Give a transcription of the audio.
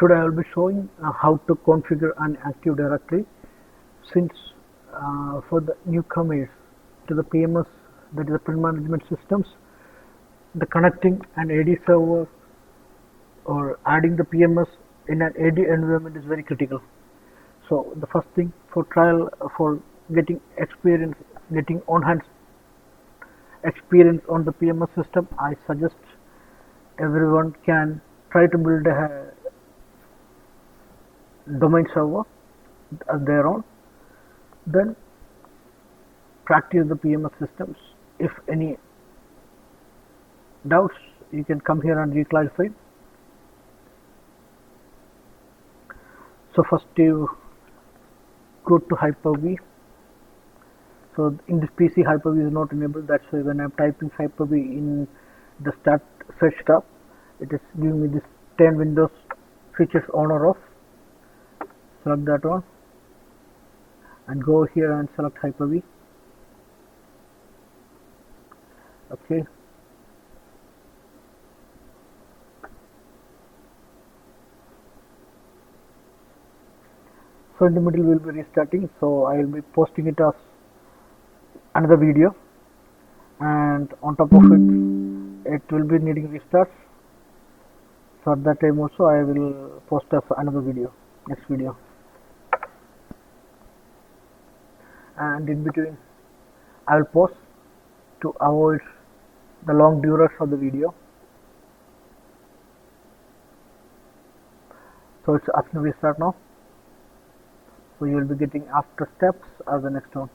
Today I will be showing how to configure an Active Directory. Since for the newcomers to the PMS, that is the print management systems, the connecting an AD server or adding the PMS in an AD environment is very critical. So the first thing for trial, for getting experience, getting on-hand experience on the PMS system, I suggest everyone can try to build a domain server as their own, then practice the PMS systems. If any doubts, you can come here and reclarify. So first you go to Hyper-V. So in this PC, Hyper-V is not enabled. That's why when I'm typing Hyper-V in the start search tab, it is giving me this 10 Windows features on or off. Select that one and go here and select Hyper-V. Okay. So in the middle we'll be restarting, so I will be posting it as another video, and on top of it will be needing restarts. So at that time also I will post as another video, next video. And in between I will pause to avoid the long duration of the video. So it's asking restart now. So you will be getting after steps as the next one.